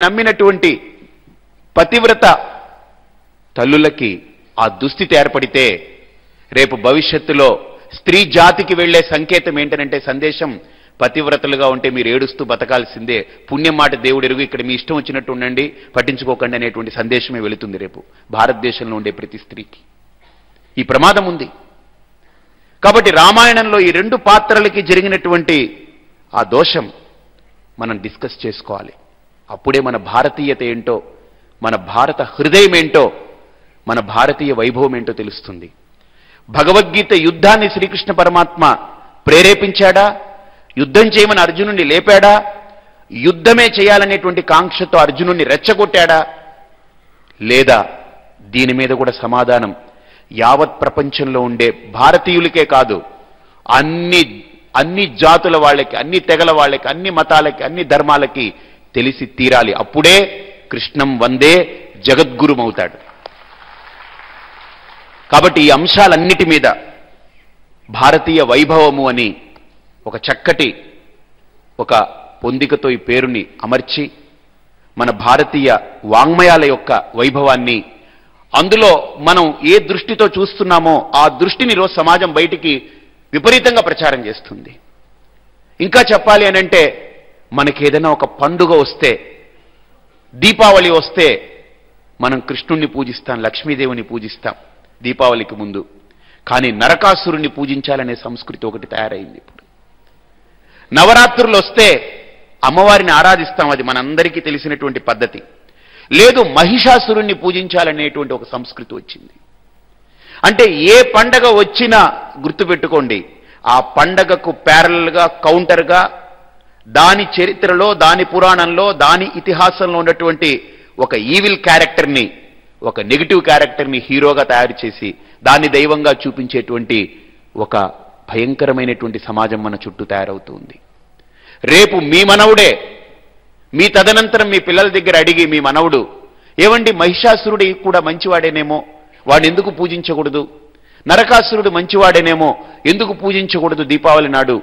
నమ్మినటువంటి పతివ్రత తల్లులకి ఆ దుస్థితి ఏర్పడితే రేపు భవిష్యత్తులో స్త్రీ జాతికి వెళ్లే సంకేతం ఏంటంటే సందేశం పతివ్రతలుగా ఉంటే మీరు ఏడుస్తూ బతకాల్సిందే, పుణ్యం మాట దేవుడు ఎరుగు, ఇక్కడ మీ ఇష్టం వచ్చినట్టు ఉండండి, పట్టించుకోకండి అనేటువంటి సందేశమే వెళుతుంది రేపు భారతదేశంలో ఉండే ప్రతి స్త్రీకి. ఈ ప్రమాదం ఉంది. కాబట్టి రామాయణంలో ఈ రెండు పాత్రలకి జరిగినటువంటి ఆ దోషం మనం డిస్కస్ చేసుకోవాలి. అప్పుడే మన భారతీయత ఏంటో, మన భారత హృదయం ఏంటో, మన భారతీయ వైభవం ఏంటో తెలుస్తుంది. భగవద్గీత యుద్ధాన్ని శ్రీకృష్ణ పరమాత్మ ప్రేరేపించాడా, యుద్ధం చేయమని అర్జునుడిని లేపాడా, యుద్ధమే చేయాలనేటువంటి కాంక్షతో అర్జునుడిని రెచ్చగొట్టాడా, లేదా దీని మీద కూడా సమాధానం యావత్ ప్రపంచంలో ఉండే భారతీయులకే కాదు, అన్ని జాతుల వాళ్ళకి, అన్ని తెగల వాళ్ళకి, అన్ని మతాలకి, అన్ని ధర్మాలకి తెలిసి తీరాలి. అప్పుడే కృష్ణం వందే జగద్గురుమవుతాడు. కాబట్టి ఈ అంశాలన్నిటి మీద భారతీయ వైభవము అని ఒక చక్కటి ఒక పొందికతో ఈ పేరుని అమర్చి మన భారతీయ వాంగ్మయాల యొక్క వైభవాన్ని, అందులో మనం ఏ దృష్టితో చూస్తున్నామో ఆ దృష్టిని రోజు సమాజం బయటికి విపరీతంగా ప్రచారం చేస్తుంది. ఇంకా చెప్పాలి అనంటే మనకి ఏదైనా ఒక పండుగ వస్తే, దీపావళి వస్తే మనం కృష్ణుణ్ణి పూజిస్తాం, లక్ష్మీదేవిని పూజిస్తాం దీపావళికి ముందు. కానీ నరకాసురుణ్ణి పూజించాలనే సంస్కృతి ఒకటి తయారైంది. ఇప్పుడు నవరాత్రులు వస్తే అమ్మవారిని ఆరాధిస్తాం, అది మనందరికీ తెలిసినటువంటి పద్ధతి. లేదు, మహిషాసురుణ్ణి పూజించాలనేటువంటి ఒక సంస్కృతి వచ్చింది. అంటే ఏ పండగ వచ్చినా గుర్తుపెట్టుకోండి, ఆ పండగకు ప్యారల్గా, కౌంటర్గా దాని చరిత్రలో, దాని పురాణంలో, దాని ఇతిహాసంలో ఉన్నటువంటి ఒక ఈవిల్ క్యారెక్టర్ని, ఒక నెగిటివ్ క్యారెక్టర్ని హీరోగా తయారు చేసి దాన్ని దైవంగా చూపించేటువంటి ఒక భయంకరమైనటువంటి సమాజం మన చుట్టూ తయారవుతుంది. రేపు మీ మనవుడే, మీ తదనంతరం మీ పిల్లల దగ్గర అడిగి మీ మనవుడు, ఏవండి మహిషాసురుడు కూడా మంచివాడేనేమో, వాడిని ఎందుకు పూజించకూడదు? నరకాసురుడు మంచివాడేనేమో, ఎందుకు పూజించకూడదు దీపావళి నాడు?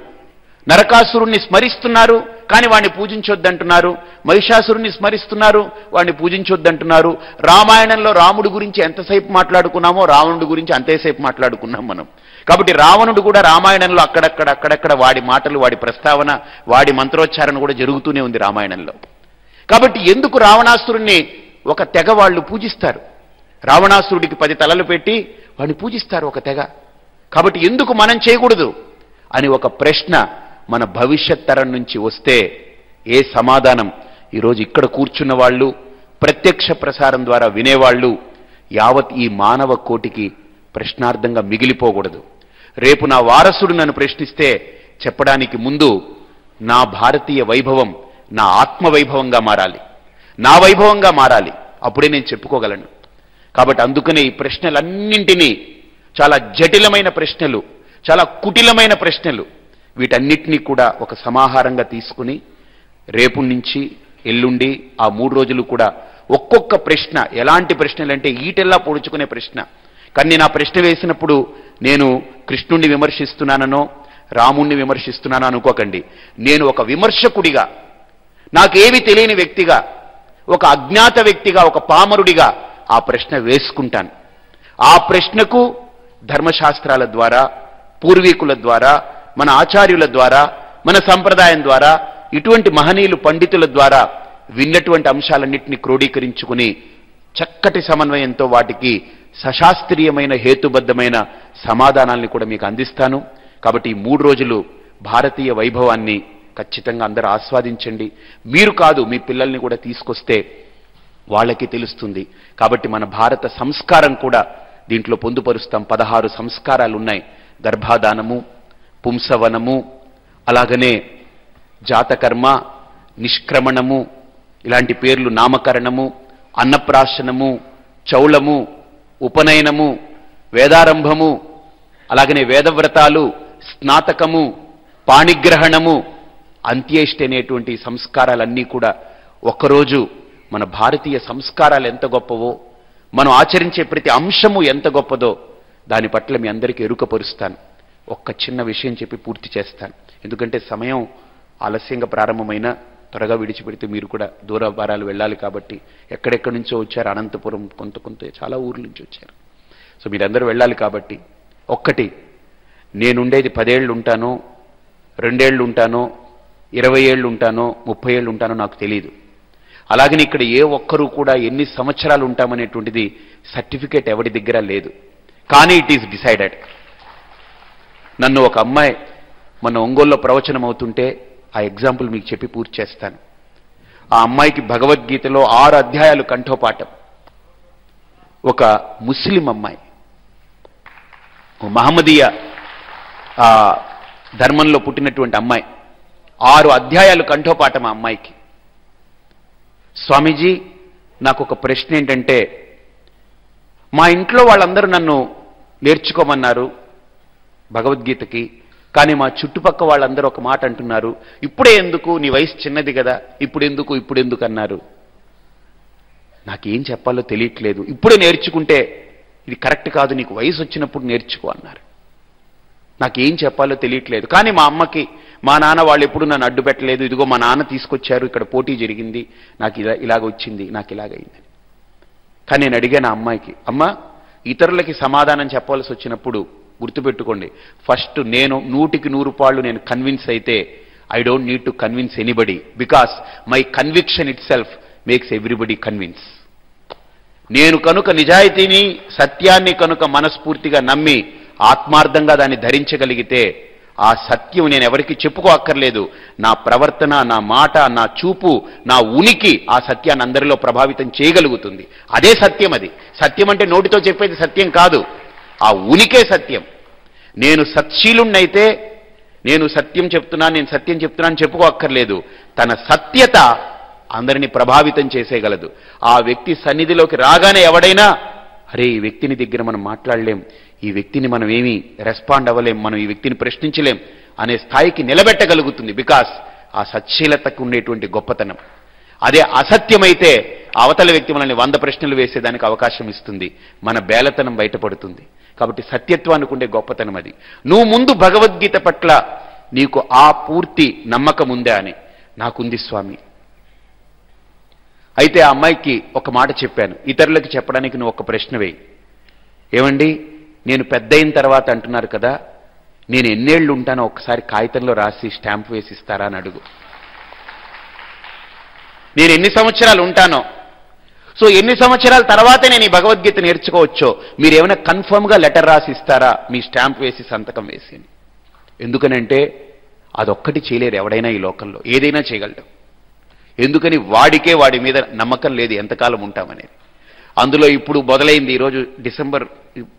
నరకాసురుణ్ణి స్మరిస్తున్నారు కానీ వాడిని పూజించొద్దంటున్నారు, మహిషాసురుణ్ణి స్మరిస్తున్నారు వాడిని పూజించొద్దంటున్నారు. రామాయణంలో రాముడి గురించి ఎంతసేపు మాట్లాడుకున్నామో రావణుడి గురించి అంతేసేపు మాట్లాడుకున్నాం మనం. కాబట్టి రావణుడు కూడా రామాయణంలో అక్కడక్కడ వాడి మాటలు, వాడి ప్రస్తావన, వాడి మంత్రోచ్చారణ కూడా జరుగుతూనే ఉంది రామాయణంలో. కాబట్టి ఎందుకు రావణాసురుణ్ణి ఒక తెగ వాళ్ళు పూజిస్తారు, రావణాసురుడికి 10 తలలు పెట్టి వాడిని పూజిస్తారు ఒక తెగ. కాబట్టి ఎందుకు మనం చేయకూడదు అని ఒక ప్రశ్న మన భవిష్యత్ తరం నుంచి వస్తే ఏ సమాధానం ఈరోజు ఇక్కడ కూర్చున్న వాళ్ళు, ప్రత్యక్ష ప్రసారం ద్వారా వినేవాళ్ళు, యావత్ ఈ మానవ కోటికి ప్రశ్నార్థంగా మిగిలిపోకూడదు. రేపు నా వారసుడు నన్ను ప్రశ్నిస్తే చెప్పడానికి ముందు నా భారతీయ వైభవం నా ఆత్మ వైభవంగా మారాలి, నా వైభవంగా మారాలి, అప్పుడే నేను చెప్పుకోగలను. కాబట్టి అందుకనే ఈ ప్రశ్నలన్నింటినీ, చాలా జటిలమైన ప్రశ్నలు, చాలా కుటిలమైన ప్రశ్నలు, వీటన్నిటినీ కూడా ఒక సమాహారంగా తీసుకుని రేపు నుంచి ఎల్లుండి ఆ 3 రోజులు కూడా ఒక్కొక్క ప్రశ్న, ఎలాంటి ప్రశ్నలంటే ఈటెల్లా పొడుచుకునే ప్రశ్న. కానీ నేను ఆ ప్రశ్న వేసినప్పుడు నేను కృష్ణుణ్ణి విమర్శిస్తున్నానో రాముణ్ణి విమర్శిస్తున్నానో అనుకోకండి. నేను ఒక విమర్శకుడిగా, నాకేవి తెలియని వ్యక్తిగా, ఒక అజ్ఞాత వ్యక్తిగా, ఒక పామరుడిగా ఆ ప్రశ్న వేసుకుంటాను. ఆ ప్రశ్నకు ధర్మశాస్త్రాల ద్వారా, పూర్వీకుల ద్వారా, మన ఆచార్యుల ద్వారా, మన సంప్రదాయం ద్వారా, ఇటువంటి మహనీయులు పండితుల ద్వారా విన్నటువంటి అంశాలన్నింటినీ క్రోడీకరించుకుని చక్కటి సమన్వయంతో వాటికి సశాస్త్రీయమైన హేతుబద్ధమైన సమాధానాల్ని కూడా మీకు అందిస్తాను. కాబట్టి ఈ 3 రోజులు భారతీయ వైభవాన్ని ఖచ్చితంగా అందరూ ఆస్వాదించండి. మీరు కాదు, మీ పిల్లల్ని కూడా తీసుకొస్తే వాళ్ళకి తెలుస్తుంది. కాబట్టి మన భారత సంస్కారం కూడా దీంట్లో పొందుపరుస్తాం. 16 సంస్కారాలు ఉన్నాయి. గర్భాధానము, పుంసవనము, అలాగనే జాతకర్మ, నిష్క్రమణము, ఇలాంటి పేర్లు, నామకరణము, అన్నప్రాశనము, చౌళము, ఉపనయనము, వేదారంభము, అలాగనే వేదవ్రతాలు, స్నాతకము, పాణిగ్రహణము, అంత్యేష్టి అనేటువంటి సంస్కారాలన్నీ కూడా ఒక్కరోజు మన భారతీయ సంస్కారాలు ఎంత గొప్పవో, మనం ఆచరించే ప్రతి అంశము ఎంత గొప్పదో దాని పట్ల మీ అందరికీ ఎరుకపరుస్తాను. ఒక్క చిన్న విషయం చెప్పి పూర్తి చేస్తాను, ఎందుకంటే సమయం ఆలస్యంగా ప్రారంభమైన త్వరగా విడిచిపెడితే మీరు కూడా దూర భారాలు వెళ్ళాలి కాబట్టి ఎక్కడెక్కడి నుంచో వచ్చారు, అనంతపురం కొంత చాలా ఊర్ల నుంచి వచ్చారు. సో మీరందరూ వెళ్ళాలి కాబట్టి ఒక్కటి, నేనుండేది 10 ఏళ్ళు ఉంటానో 2 ఏళ్ళు ఉంటానో 20 ఏళ్ళు ఉంటానో 30 ఏళ్ళు ఉంటానో నాకు తెలియదు. అలాగని ఇక్కడ ఏ ఒక్కరూ కూడా ఎన్ని సంవత్సరాలు ఉంటామనేటువంటిది సర్టిఫికేట్ ఎవరి దగ్గర లేదు. కానీ ఇట్ ఈస్ డిసైడెడ్. నన్ను ఒక అమ్మాయి మన ఒంగోలులో ప్రవచనం అవుతుంటే ఆ ఎగ్జాంపుల్ మీకు చెప్పి పూర్తి చేస్తాను. ఆ అమ్మాయికి భగవద్గీతలో 6 అధ్యాయాలు కంఠోపాఠం. ఒక ముస్లిం అమ్మాయి, మహమ్మదీయ ధర్మంలో పుట్టినటువంటి అమ్మాయి, 6 అధ్యాయాలు కంఠోపాఠం ఆ అమ్మాయికి. స్వామీజీ, నాకు ఒక ప్రశ్న ఏంటంటే, మా ఇంట్లో వాళ్ళందరూ నన్ను నేర్చుకోమన్నారు భగవద్గీతకి, కానీ మా చుట్టుపక్క వాళ్ళందరూ ఒక మాట అంటున్నారు, ఇప్పుడే ఎందుకు, నీ వయసు చిన్నది కదా, ఇప్పుడెందుకు అన్నారు. నాకేం చెప్పాలో తెలియట్లేదు. ఇప్పుడే నేర్చుకుంటే ఇది కరెక్ట్ కాదు, నీకు వయసు వచ్చినప్పుడు నేర్చుకో అన్నారు. నాకేం చెప్పాలో తెలియట్లేదు. కానీ మా అమ్మకి, మా నాన్న వాళ్ళు ఎప్పుడు నన్ను అడ్డు పెట్టలేదు. ఇదిగో మా నాన్న తీసుకొచ్చారు, ఇక్కడ పోటీ జరిగింది, నాకు ఇలాగ వచ్చింది, నాకు ఇలాగైందని. కానీ నేను అడిగాను ఆ అమ్మాయికి, అమ్మ, ఇతరులకి సమాధానం చెప్పాల్సి వచ్చినప్పుడు గుర్తుపెట్టుకోండి, ఫస్ట్ నేను 100కి 100 పాళ్ళు నేను కన్విన్స్ అయితే I don't need to convince anybody, because my conviction it self makes everybody convince. నేను కనుక నిజాయితీని, సత్యాన్ని కనుక మనస్ఫూర్తిగా నమ్మి ఆత్మార్థంగా దాన్ని ధరించగలిగితే ఆ సత్యం నేను ఎవరికి చెప్పుకో అక్కర్లేదు. నా ప్రవర్తన, నా మాట, నా చూపు, నా ఉనికి ఆ సత్యాన్ని అందరిలో ప్రభావితం చేయగలుగుతుంది. అదే సత్యం. అది సత్యం అంటే నోటితో చెప్పేది సత్యం కాదు, ఆ ఉనికే సత్యం. నేను సత్శీలుణ్ణైతే నేను సత్యం చెప్తున్నాను చెప్పుకో అక్కర్లేదు. తన సత్యత అందరినీ ప్రభావితం చేసేయగలదు. ఆ వ్యక్తి సన్నిధిలోకి రాగానే ఎవడైనా, అరే ఈ వ్యక్తిని దగ్గర మనం మాట్లాడలేం, ఈ వ్యక్తిని మనం ఏమీ రెస్పాండ్ అవ్వలేం, మనం ఈ వ్యక్తిని ప్రశ్నించలేం అనే స్థాయికి నిలబెట్టగలుగుతుంది. బికాస్ ఆ సత్శీలతకు ఉండేటువంటి గొప్పతనం. అదే అసత్యమైతే అవతల వ్యక్తి మనల్ని 100 ప్రశ్నలు వేసేదానికి అవకాశం ఇస్తుంది, మన బేలతనం బయటపడుతుంది. కాబట్టి సత్యత్వానికి ఉండే గొప్పతనం అది. నువ్వు ముందు భగవద్గీత పట్ల నీకు ఆ పూర్తి నమ్మకం ఉందా అని. నాకుంది స్వామి. అయితే ఆ అమ్మాయికి ఒక మాట చెప్పాను, ఇతరులకు చెప్పడానికి నువ్వు ఒక ప్రశ్న వేయి. ఏమండి, నేను పెద్ద అయిన తర్వాత అంటున్నారు కదా, నేను ఎన్నేళ్ళు ఉంటానో ఒకసారి కాగితంలో రాసి స్టాంప్ వేసిస్తారా అని అడుగు. నేను ఎన్ని సంవత్సరాలు ఉంటానో, సో ఎన్ని సంవత్సరాల తర్వాతే నేను ఈ భగవద్గీత నేర్చుకోవచ్చో మీరేమైనా కన్ఫర్మ్గా లెటర్ రాసి ఇస్తారా, మీ స్టాంప్ వేసి సంతకం వేసి. ఎందుకనంటే అదొక్కటి చేయలేరు ఎవడైనా ఈ లోకంలో, ఏదైనా చేయగలడు. ఎందుకని వాడికే వాడి మీద నమ్మకం లేదు ఎంతకాలం ఉంటామనేది. అందులో ఇప్పుడు మొదలైంది, ఈరోజు డిసెంబర్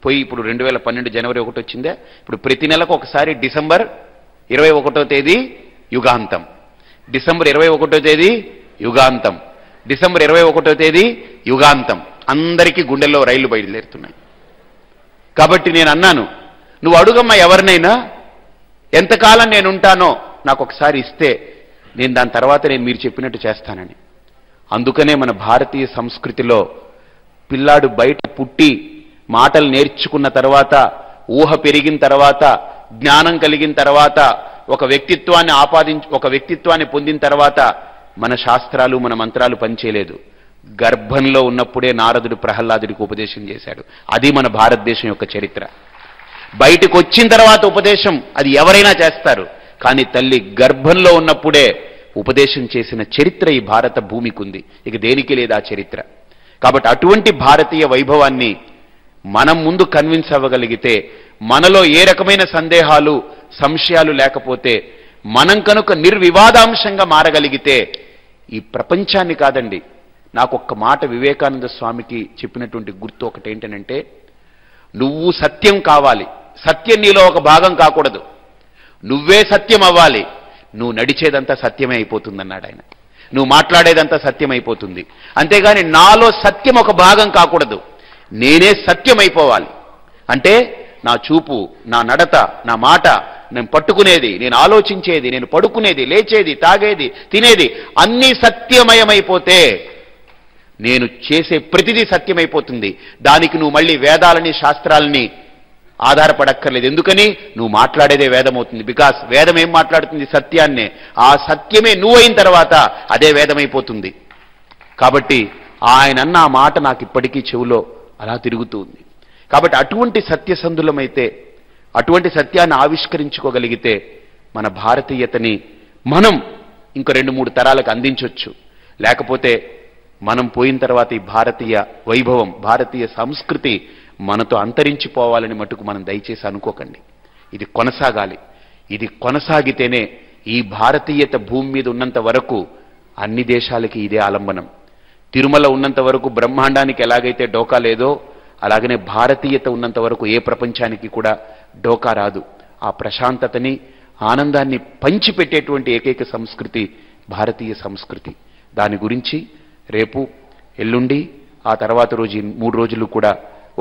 పోయి ఇప్పుడు 2012 జనవరి 1 వచ్చిందే. ఇప్పుడు ప్రతి నెలకు ఒకసారి డిసెంబర్ 21వ తేదీ యుగాంతం, డిసెంబర్ 21వ తేదీ యుగాంతం, డిసెంబర్ 21వ తేదీ యుగాంతం. అందరికీ గుండెల్లో రైళ్లు బయలుదేరుతున్నాయి. కాబట్టి నేను అన్నాను, నువ్వు అడుగమ్మా ఎవరినైనా, ఎంతకాలం నేను ఉంటానో నాకు ఒకసారి ఇస్తే నేను దాని తర్వాత నేను మీరు చెప్పినట్టు చేస్తానని. అందుకనే మన భారతీయ సంస్కృతిలో పిల్లాడు బయట పుట్టి మాటలు నేర్చుకున్న తర్వాత, ఊహ పెరిగిన తర్వాత, జ్ఞానం కలిగిన తర్వాత, ఒక వ్యక్తిత్వాన్ని పొందిన తర్వాత మన శాస్త్రాలు, మన మంత్రాలు పనిచేయలేదు. గర్భంలో ఉన్నప్పుడే నారదుడు ప్రహ్లాదుడికి ఉపదేశం చేశాడు. అది మన భారతదేశం యొక్క చరిత్ర. బయటకు వచ్చిన తర్వాత ఉపదేశం అది ఎవరైనా చేస్తారు, కానీ తల్లి గర్భంలో ఉన్నప్పుడే ఉపదేశం చేసిన చరిత్ర ఈ భారత భూమికి ఉంది. ఇక దేనికి లేదు ఆ చరిత్ర. కాబట్టి అటువంటి భారతీయ వైభవాన్ని మనం ముందు కన్విన్స్ అవ్వగలిగితే, మనలో ఏ రకమైన సందేహాలు, సంశయాలు లేకపోతే, మనం కనుక నిర్వివాదాంశంగా మారగలిగితే ఈ ప్రపంచాన్ని కాదండి. నాకు ఒక్క మాట వివేకానంద స్వామికి చెప్పినటువంటి గుర్తు ఒకటి ఏంటనంటే, నువ్వు సత్యం కావాలి, సత్యం నీలో ఒక భాగం కాకూడదు, నువ్వే సత్యం అవ్వాలి. నువ్వు నడిచేదంతా సత్యమే అయిపోతుందన్నాడు ఆయన. నువ్వు మాట్లాడేదంతా సత్యం అయిపోతుంది. అంతేగాని నాలో సత్యం ఒక భాగం కాకూడదు, నేనే సత్యం అయిపోవాలి. అంటే నా చూపు, నా నడత, నా మాట, నేను పట్టుకునేది, నేను ఆలోచించేది, నేను పడుకునేది, లేచేది, తాగేది, తినేది అన్నీ సత్యమయమైపోతే నేను చేసే ప్రతిదీ సత్యమైపోతుంది. దానికి నువ్వు మళ్ళీ వేదాలని, శాస్త్రాలని ఆధారపడక్కర్లేదు. ఎందుకని? నువ్వు మాట్లాడేదే వేదం అవుతుంది. బికాస్ వేదం ఏం మాట్లాడుతుంది? సత్యాన్నే. ఆ సత్యమే నువ్వైన తర్వాత అదే వేదమైపోతుంది. కాబట్టి ఆయన అన్న ఆ మాట నాకు ఇప్పటికీ చెవులో అలా తిరుగుతుంది. కాబట్టి అటువంటి సత్యసంధులమైతే, అటువంటి సత్యాన్ని ఆవిష్కరించుకోగలిగితే మన భారతీయతని మనం ఇంకో 2-3 తరాలకు అందించవచ్చు. లేకపోతే మనం పోయిన తర్వాత ఈ భారతీయ వైభవం, భారతీయ సంస్కృతి మనతో అంతరించిపోవాలని మటుకు మనం దయచేసి అనుకోకండి. ఇది కొనసాగాలి. ఇది కొనసాగితేనే ఈ భారతీయత భూమి మీద ఉన్నంత వరకు అన్ని దేశాలకి ఇదే ఆలంబనం. తిరుమల ఉన్నంత వరకు బ్రహ్మాండానికి ఎలాగైతే డోకా లేదో అలాగనే భారతీయత ఉన్నంత వరకు ఏ ప్రపంచానికి కూడా డోకా రాదు. ఆ ప్రశాంతతని, ఆనందాన్ని పంచిపెట్టేటువంటి ఏకైక సంస్కృతి భారతీయ సంస్కృతి. దాని గురించి రేపు, ఎల్లుండి, ఆ తర్వాత రోజు 3 రోజులు కూడా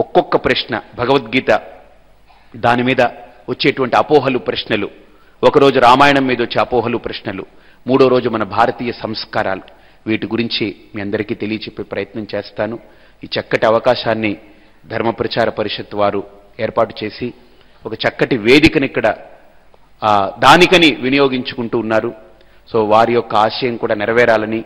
ఒక్కొక్క ప్రశ్న, భగవద్గీత దాని మీద వచ్చేటువంటి అపోహలు ప్రశ్నలు, ఒకరోజు రామాయణం మీద వచ్చే అపోహలు ప్రశ్నలు, 3వ రోజు మన భారతీయ సంస్కారాలు, వీటి గురించి మీ అందరికీ తెలియచెప్పే ప్రయత్నం చేస్తాను. ఈ చక్కటి అవకాశాన్ని ధర్మ ప్రచార పరిషత్ వారు ఏర్పాటు చేసి ఒక చక్కటి వేదికని ఇక్కడ దానికని వినియోగించుకుంటూ ఉన్నారు. సో వారి యొక్క ఆశయం కూడా నెరవేరాలని,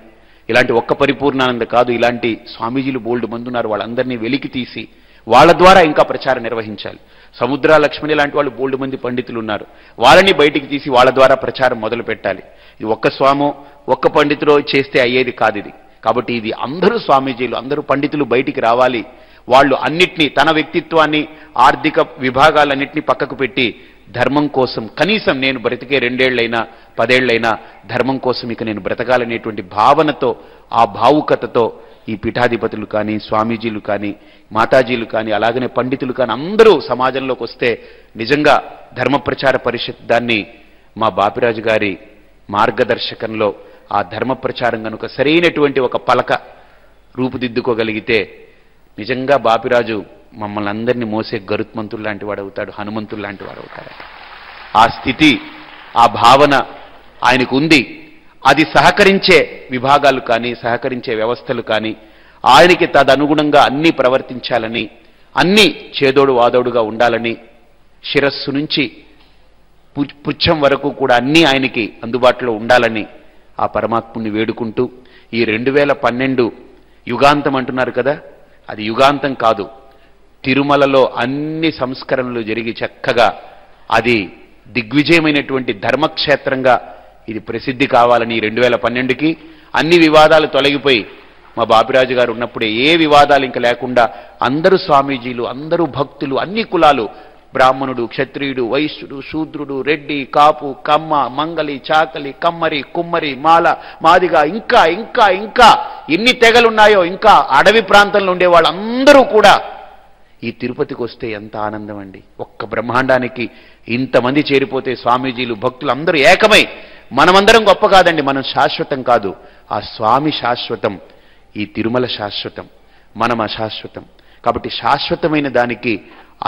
ఇలాంటి ఒక్క పరిపూర్ణానంద కాదు, ఇలాంటి స్వామీజీలు బోల్డ్ మంది ఉన్నారు, వాళ్ళందరినీ వెలికి తీసి వాళ్ళ ద్వారా ఇంకా ప్రచారం నిర్వహించాలి. సముద్ర లక్ష్మణి లాంటి వాళ్ళు బోల్డ్ మంది పండితులు ఉన్నారు, వాళ్ళని బయటికి తీసి వాళ్ళ ద్వారా ప్రచారం మొదలు పెట్టాలి. ఇది ఒక్క స్వామో ఒక్క పండితులో చేస్తే అయ్యేది కాదు ఇది. కాబట్టి ఇది అందరూ స్వామీజీలు, అందరూ పండితులు బయటికి రావాలి. వాళ్ళు అన్నిటినీ, తన వ్యక్తిత్వాన్ని, ఆర్థిక విభాగాలన్నింటినీ పక్కకు పెట్టి ధర్మం కోసం, కనీసం నేను బ్రతికే 2 ఏళ్లైనా 10 ఏళ్లైనా ధర్మం కోసం ఇక నేను బ్రతకాలనేటువంటి భావనతో, ఆ భావుకతతో ఈ పీఠాధిపతులు కానీ, స్వామీజీలు కానీ, మాతాజీలు కానీ, అలాగనే పండితులు కానీ అందరూ సమాజంలోకి వస్తే నిజంగా ధర్మ ప్రచార పరిషత్ దాన్ని మా బాపిరాజు గారి మార్గదర్శకంలో ఆ ధర్మ ప్రచారం కనుక సరైనటువంటి ఒక పలక రూపుదిద్దుకోగలిగితే నిజంగా బాపిరాజు మమ్మల్ని అందరినీ మోసే గరుత్మంతుడు లాంటి వాడు అవుతాడు, హనుమంతుడు లాంటి వాడు అవుతాడు. ఆ స్థితి, ఆ భావన ఆయనకు ఉంది. అది సహకరించే విభాగాలు కానీ, సహకరించే వ్యవస్థలు కానీ ఆయనకి తదనుగుణంగా అన్నీ ప్రవర్తించాలని, అన్నీ చేదోడు వాదోడుగా ఉండాలని, శిరస్సు నుంచి పుచ్చం వరకు కూడా అన్నీ ఆయనకి అందుబాటులో ఉండాలని ఆ పరమాత్ముని వేడుకుంటూ, ఈ 2012 యుగాంతం అంటున్నారు కదా, అది యుగాంతం కాదు. తిరుమలలో అన్ని సంస్కరణలు జరిగి చక్కగా అది దిగ్విజయమైనటువంటి ధర్మక్షేత్రంగా ఇది ప్రసిద్ధి కావాలని 2012కి అన్ని వివాదాలు తొలగిపోయి మా బాపిరాజు గారు ఉన్నప్పుడే ఏ వివాదాలు ఇంకా లేకుండా అందరూ స్వామీజీలు, అందరూ భక్తులు, అన్ని కులాలు, బ్రాహ్మణుడు, క్షత్రియుడు, వైశ్యుడు, శూద్రుడు, రెడ్డి, కాపు, కమ్మ, మంగలి, చాకలి, కమ్మరి, కుమ్మరి, మాల, మాదిగా, ఇంకా ఇంకా ఇంకా ఎన్ని తెగలున్నాయో, ఇంకా అడవి ప్రాంతంలో ఉండే వాళ్ళందరూ కూడా ఈ తిరుపతికి వస్తే ఎంత ఆనందం అండి. ఒక్క బ్రహ్మాండానికి ఇంతమంది చేరిపోతే స్వామీజీలు, భక్తులు అందరూ ఏకమై, మనమందరం గొప్ప కాదండి, మనం శాశ్వతం కాదు, ఆ స్వామి శాశ్వతం, ఈ తిరుమల శాశ్వతం, మనం అశాశ్వతం. కాబట్టి శాశ్వతమైన దానికి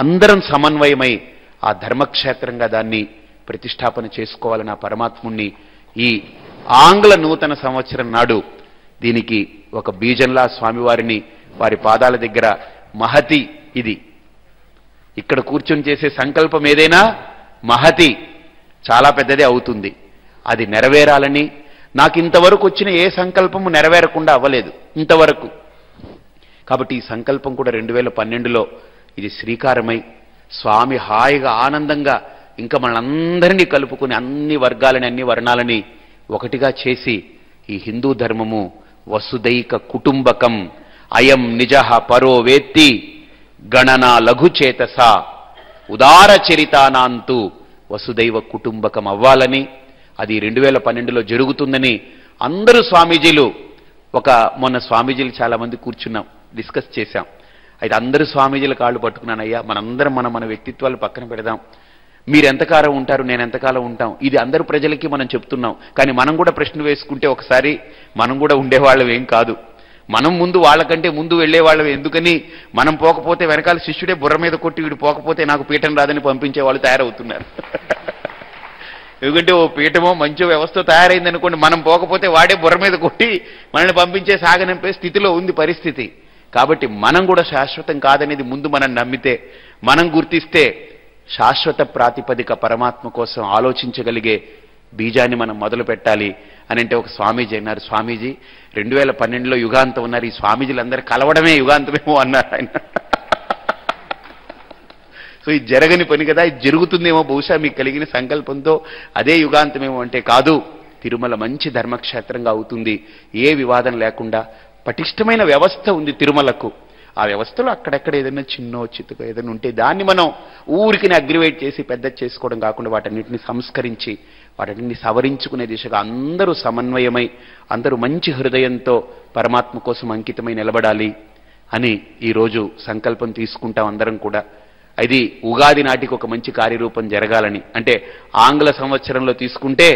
అందరం సమన్వయమై ఆ ధర్మక్షేత్రంగా దాన్ని ప్రతిష్టాపన చేసుకోవాలని ఆ పరమాత్ముణ్ణి ఈ ఆంగ్ల నూతన సంవత్సరం నాడు దీనికి ఒక బీజంలా స్వామివారిని వారి పాదాల దగ్గర మహతి, ఇది ఇక్కడ కూర్చొని చేసే సంకల్పం ఏదైనా మహతి, చాలా పెద్దదే అవుతుంది. అది నెరవేరాలని, నాకు ఇంతవరకు వచ్చిన ఏ సంకల్పము నెరవేరకుండా అవ్వలేదు ఇంతవరకు. కాబట్టి ఈ సంకల్పం కూడా 2012లో ఇది శ్రీకారమై స్వామి హాయిగా ఆనందంగా ఇంకా మనందరినీ కలుపుకుని అన్ని వర్గాలని, అన్ని వర్ణాలని ఒకటిగా చేసి ఈ హిందూ ధర్మము వసుదైక కుటుంబకం అయం నిజః పరో వేత్తి గణనా లఘుచేతస ఉదార చరితానాంతు వసుదైవ కుటుంబకం అవ్వాలని, అది 2012లో జరుగుతుందని అందరూ స్వామీజీలు, మొన్న స్వామీజీలు చాలా మంది కూర్చున్నాం, డిస్కస్ చేశాం. అయితే అందరూ స్వామీజీల కాళ్ళు పట్టుకున్నానయ్యా, మనందరం మన వ్యక్తిత్వాలు పక్కన పెడదాం, మీరు ఎంతకాలం ఉంటారు, నేను ఎంతకాలం ఉంటాం, ఇది అందరు ప్రజలకి మనం చెప్తున్నాం. కానీ మనం కూడా ప్రశ్న వేసుకుంటే ఒకసారి మనం కూడా ఉండేవాళ్ళం ఏం కాదు, మనం ముందు వాళ్ళకంటే ముందు వెళ్ళేవాళ్ళం. ఎందుకని మనం పోకపోతే వెనకాల శిష్యుడే బుర్ర మీద కొట్టి వీడు పోకపోతే నాకు పీఠం రాదని పంపించే వాళ్ళు తయారవుతున్నారు. ఎందుకంటే ఓ పీఠమో మంచి వ్యవస్థ తయారైంది అనుకోండి, మనం పోకపోతే వాడే బుర్ర మీద కొట్టి మనల్ని పంపించే సాగనంపే స్థితిలో ఉంది పరిస్థితి. కాబట్టి మనం కూడా శాశ్వతం కాదనేది ముందు మనం నమ్మితే, మనం గుర్తిస్తే శాశ్వత ప్రాతిపదిక పరమాత్మ కోసం ఆలోచించగలిగే బీజాన్ని మనం మొదలు పెట్టాలి అని అంటే ఒక స్వామీజీ అన్నారు. స్వామీజీ 2012లో యుగాంతం ఉన్నారు, ఈ స్వామీజీలందరూ కలవడమే యుగాంతమేమో అన్నారు ఆయన. సో ఇది జరగని పని కదా, ఇది జరుగుతుందేమో బహుశా మీకు కలిగిన సంకల్పంతో అదే యుగాంతమేమో అంటే కాదు. తిరుమల మంచి ధర్మక్షేత్రంగా అవుతుంది, ఏ వివాదం లేకుండా. పటిష్టమైన వ్యవస్థ ఉంది తిరుమలకు. ఆ వ్యవస్థలో అక్కడెక్కడ ఏదైనా చిన్నో చితుక ఏదైనా ఉంటే దాన్ని మనం ఊరికిని అగ్రివేట్ చేసి పెద్ద చేసుకోవడం కాకుండా వాటన్నిటిని సంస్కరించి వాటన్నిటిని సవరించుకునే దిశగా అందరూ సమన్వయమై అందరూ మంచి హృదయంతో పరమాత్మ కోసం అంకితమై నిలబడాలి అని ఈరోజు సంకల్పం తీసుకుంటాం అందరం కూడా. అది ఉగాది నాటికి ఒక మంచి కార్యరూపం జరగాలని. అంటే ఆంగ్ల సంవత్సరంలో తీసుకుంటే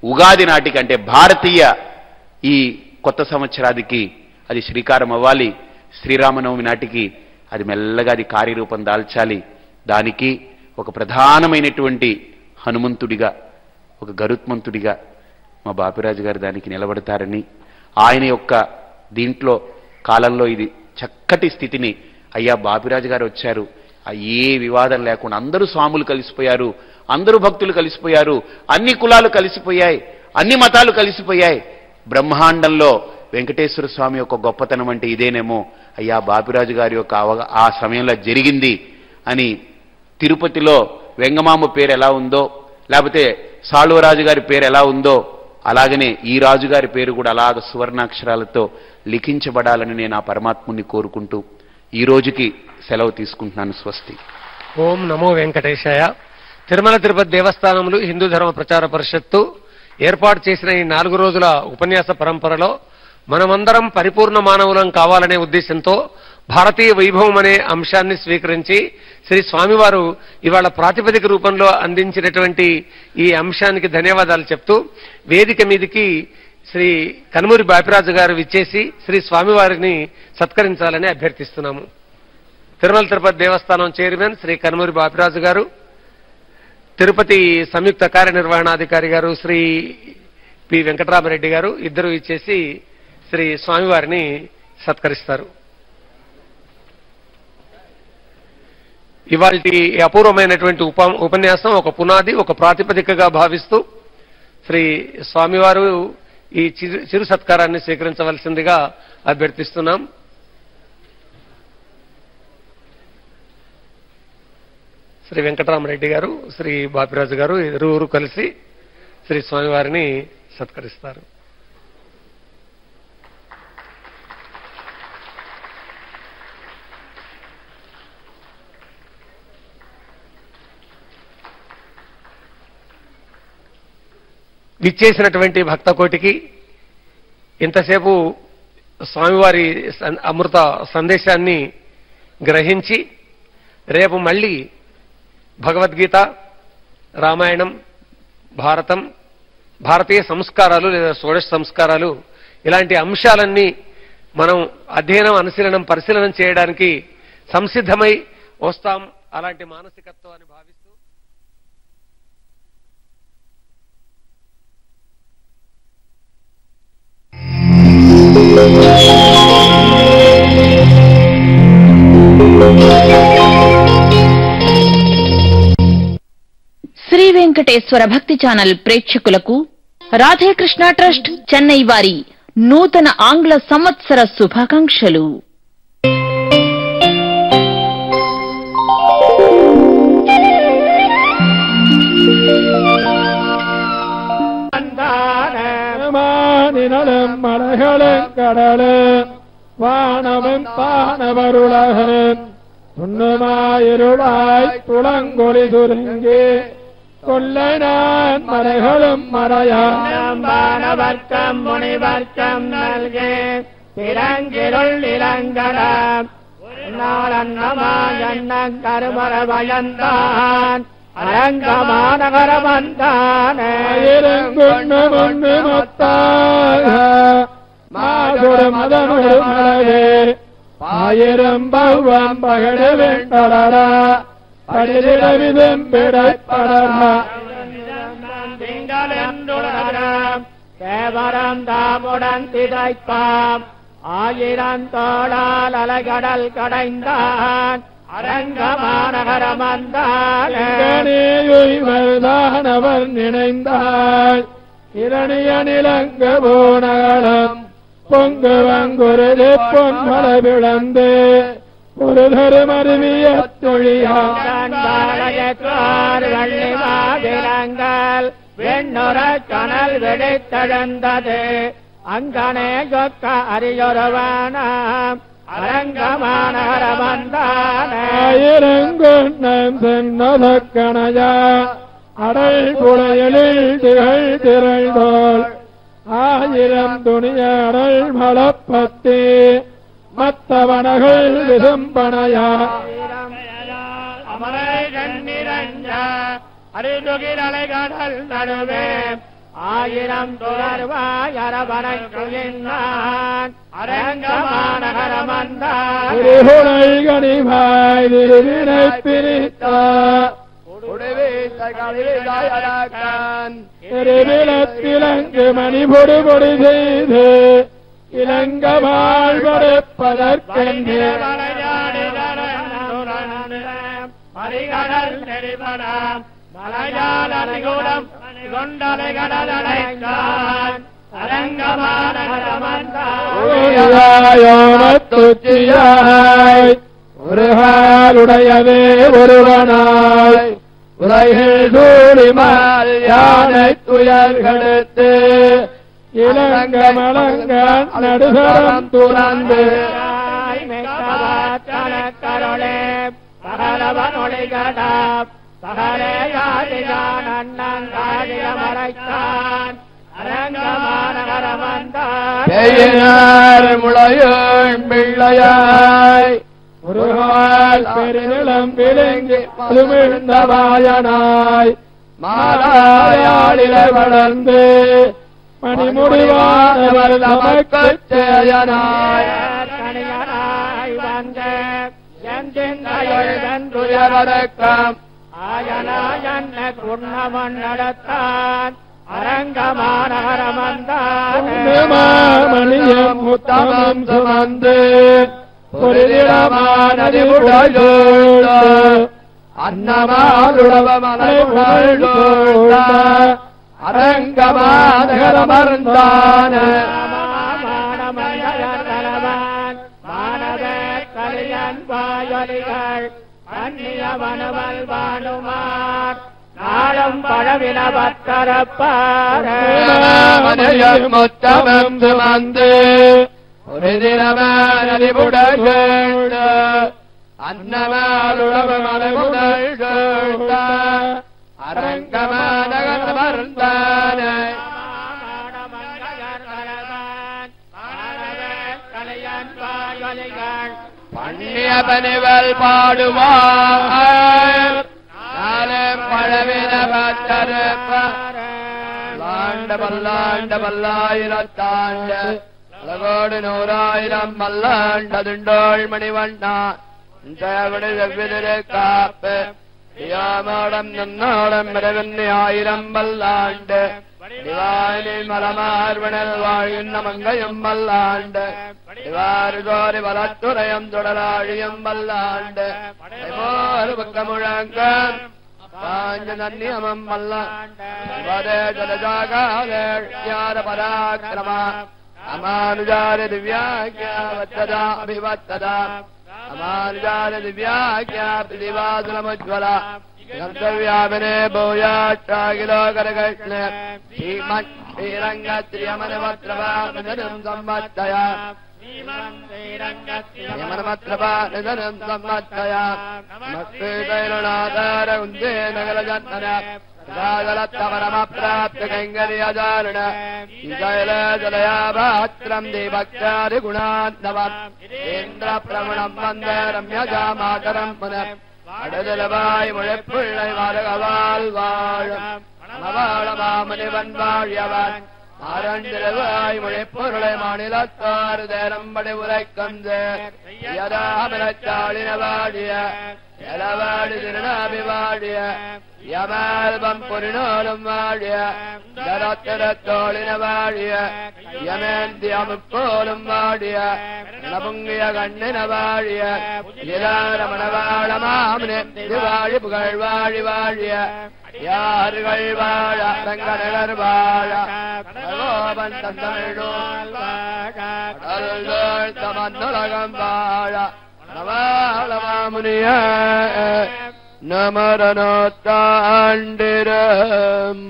ఉగాది నాటికి అంటే భారతీయ ఈ కొత్త సంవత్సరాదికి అది శ్రీకారం అవ్వాలి. శ్రీరామనవమి నాటికి అది మెల్లగా అది కార్యరూపం దాల్చాలి. దానికి ఒక ప్రధానమైనటువంటి హనుమంతుడిగా, ఒక గరుత్మంతుడిగా మా బాపిరాజు గారు దానికి నిలబడతారని, ఆయన యొక్క దీంట్లో కాలంలో ఇది చక్కటి స్థితిని అయ్యా బాపిరాజు గారు వచ్చారు, ఏ వివాదం లేకుండా అందరూ స్వాములు కలిసిపోయారు, అందరూ భక్తులు కలిసిపోయారు, అన్ని కులాలు కలిసిపోయాయి, అన్ని మతాలు కలిసిపోయాయి. బ్రహ్మాండంలో వెంకటేశ్వర స్వామి యొక్క గొప్పతనం అంటే ఇదేనేమో, అయ్యా బాపిరాజు గారి యొక్క ఆ సమయంలో జరిగింది అని. తిరుపతిలో వెంగమామ పేరు ఎలా ఉందో, లేకపోతే సాళువరాజు గారి పేరు ఎలా ఉందో, అలాగనే ఈ రాజుగారి పేరు కూడా అలాగ సువర్ణాక్షరాలతో లిఖించబడాలని నేను ఆ పరమాత్ముని కోరుకుంటూ ఈ రోజుకి సెలవు తీసుకుంటున్నాను. స్వస్తి. ఓం నమో వెంకటేశాయ. తిరుమల తిరుపతి దేవస్థానములు హిందూ ధర్మ ప్రచార పరిషత్తు ఏర్పాటు చేసిన ఈ 4 రోజుల ఉపన్యాస పరంపరలో మనమందరం పరిపూర్ణ మానవులం కావాలనే ఉద్దేశంతో భారతీయ వైభవం అనే అంశాన్ని స్వీకరించి శ్రీ స్వామివారు ఇవాళ ప్రాతిపదిక రూపంలో అందించినటువంటి ఈ అంశానికి ధన్యవాదాలు చెప్తూ వేదిక మీదికి శ్రీ కనుమూరి బాపిరాజు గారు విచ్చేసి శ్రీ స్వామివారిని సత్కరించాలని అభ్యర్థిస్తున్నాము. తిరుమల తిరుపతి దేవస్థానం చైర్మన్ శ్రీ కనుమూరి బాపిరాజు గారు, తిరుపతి సంయుక్త కార్యనిర్వహణాధికారి గారు శ్రీ పి వెంకటరామరెడ్డి గారు ఇద్దరు ఇచ్చేసి శ్రీ స్వామివారిని సత్కరిస్తారు. ఇవాళ అపూర్వమైనటువంటి ఉపన్యాసం ఒక పునాది, ఒక ప్రాతిపదికగా భావిస్తూ శ్రీ స్వామివారు ఈ చిరు సత్కారాన్ని స్వీకరించవలసిందిగా అభ్యర్థిస్తున్నాం. శ్రీ వెంకటరామరెడ్డి గారు, శ్రీ బాపిరాజు గారు ఇరువురు కలిసి శ్రీ స్వామివారిని సత్కరిస్తారు. విచ్చేసినటువంటి భక్తకోటికి ఇంతసేపు స్వామివారి అమృత సందేశాన్ని గ్రహించి రేపు మళ్ళీ భగవద్గీత, రామాయణం, భారతం, భారతీయ సంస్కారాలు లేదా షోడశ సంస్కారాలు ఇలాంటి అంశాలన్నీ మనం అధ్యయనం, అనుశీలనం, పరిశీలనం చేయడానికి సంసిద్ధమై వస్తాం. అలాంటి మానసికత్వాన్ని భావిస్తూ శ్రీ వెంకటేశ్వర భక్తి ఛానల్ ప్రేక్షకులకు రాధేకృష్ణ ట్రస్ట్ చెన్నై వారి నూతన ఆంగ్ల సంవత్సర శుభాకాంక్షలు. வானவன் பானவருளகன் துண்ணுமாயிருளாய் துளங்கொலி சுருங்கி கொல்லை நான் மறைகளும் மறையானவர்க்கம் முனிவர்க்கம் நல்கே திரங்கிருள் இளங்கடம் நாளன்னமாயன்ன கருமர பயந்தான் அரங்கமாநகர வந்தானேருங்குண்ணு முன்னு மொத்தாக மாதுடு மதனுடு மலவே ஆயிரம் பௌவம் பகடு வெண்டடரா படிதிடவிதும் பிடைப்படரா திங்களென்றுடரம் தேவரம் தாமுடன் திதைப்பாம் ஆயிரம் தோளால் அலைகடல் கடைந்தான் அரங்கமாநகரமந்தானவர் நினைந்தாள் இரணிய நிலங்க போனகளம் பொங்கு வங்குருது பொன்மல விளந்து ஒரு தருமருவிய தொழியார் வள்ளிமாதிரங்கள் வெண்ணுற கனல் வெடித்தெழுந்தது அங்கனே கொக்க அரியொருவானாம் அரங்கமாநகரமந்தாயிரங்கொன்னம் சென்னதக்கணையா அடல் குளையலில் திகழ் திரள்தோள் ஆயிரம் துணிய அடல் மலப்பத்தி மத்தவனகள் விசும்பனையா அமரை கண்ணிரஞ்ச அரிதுகிரலைகடல் நடுவே ஆயிரம் தொடர்வாயரவனைக்குயின்னான் அரங்கமாநகரமந்தாய் திருவினை பிரித்தார் திருவிழத்திலங்கு மணிபொடு பொடி செய்து இலங்க வாழ்வடைப்பதற்கென்று மறிகடல் நெறிமணம் மலையாள நிகூடம் கொண்டலைகடலைத்தான் அரங்கமாநகரமந்தாய் ஒருகாலுடையவே ஒருவனாய் உலகில் சூழிமால் யானை துயர்கெடுத்து இளங்க மலங்க நடுசரம் துறந்து கருளே பகலவனொழிகடா பகலேயாதிகான் அண்ணன் மறைத்தான் அரங்கமாநகரமந்தார் முளையோன் பிள்ளையாய் முருகால் பெருநிலம் விளங்கி பழுமிழ்ந்த வாயனாய் மாலாயாளில வளர்ந்து மணிமுடிவானவர் நமக்குச் சேயனாய் கணியனாய் வந்த எந்தின்றுயரக்கம் ஆயனாயன்ன குன்னமன் நடத்தான் அரங்கமாநகரமந்தாமணியம் முத்தமம் சுமந்து பொருளிடமானதி உடலோட அன்னமாலுடவமலை உடலோட அரங்கமாநகரமர்ந்தான மானவே கலியன் வாயொலிகள் அந்நியவனவல் வானுமார் நாளும் பழவினவத்தரப்பார் முத்தமம் சுமந்து ஒரு தினமானதிபுடல் அன்னமாலுடவமலைபுடல் அரங்கமாநகரமர்ந்தான பண்ணிய பணிவல் பாடுவார் பழவினவத்தரப்பாண்ட பல்லாண்ட பல்லாயிரத்தாண்ட உலகோடு 100,000 மல்லாண்டதுண்டோள் மணிவண்ணா செவ்விதிரு காப்பு யாமோடம் நன்னோடம் மிரவன்னி 1000 மல்லாண்டு திவானில் மலமார்வனல் வாழ்கின்ற மங்கையும் மல்லாண்டு திவாறு கோரி வளத்துறையும் தொடராழியும் மல்லாண்டு பக்க பாஞ்ச நன்னியமம் மல்லாண்டே ஜலஜாகார பராக்கிரமா அமானுஜார திவ்யாக்கியாவத்ததா அபிவத்ததா அமானுஜார திவ்யாக்கியா பிரதிவாசனமுஜ்வலா கர்த்தவ்யாபினே பூயாட்டாகிலோ கரகஷ்ண ஸ்ரீமத் ஸ்ரீரங்கத்ரியமனமத்ரவாமிதனம் சம்மத்தயா യമനമത്രപാനിധനം സമ്മത്തയാ മസ്തൈരുണാധാര ഉന്തേ നഗരജന്മന സാഗലത്തമനമപ്രാപ്ത കൈങ്കര്യാചാരണ ഈശൈല ജലയാഭാത്രം ദീഭക്താരി ഗുണാന്തവം ഇന്ദ്രപ്രവണം വന്ദേ രമ്യജാമാതരം പുനഃ അടതലവായി മുഴപ്പിള്ളை മാരകവാൽ വാഴും മവാളമാമുനിവൻ വാഴിയവൻ ஆரண்டிரவாய் மொழிப்பொருளை மாநிலத்தார் தேரம்படி உரைக்கந்து யதாமலச்சாளின வாழிய எலவாடி திருநாபி வாழிய யமால்பம் பொறினோலும் வாழிய தரத்திரத்தோளின வாழிய യമേന്ത്യമുക്കോലും വാടിയ പൊങ്ങിയ കണ്ണിന വാഴിയ രമണവാളമാമിനെ വാഴി പുകഴ് വാഴി വാഴിയ യാറുകൾ വാഴ രംഗനകർ വാഴ ഗോപൻ തമന്നുലകം വാഴ നവാളമാമുനിയ നമരനോത്താണ്ടിരം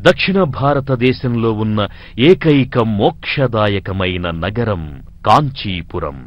దక్షిణ భారతదేశంలో ఉన్న ఏకైక మోక్షదాయకమైన నగరం కాంచీపురం.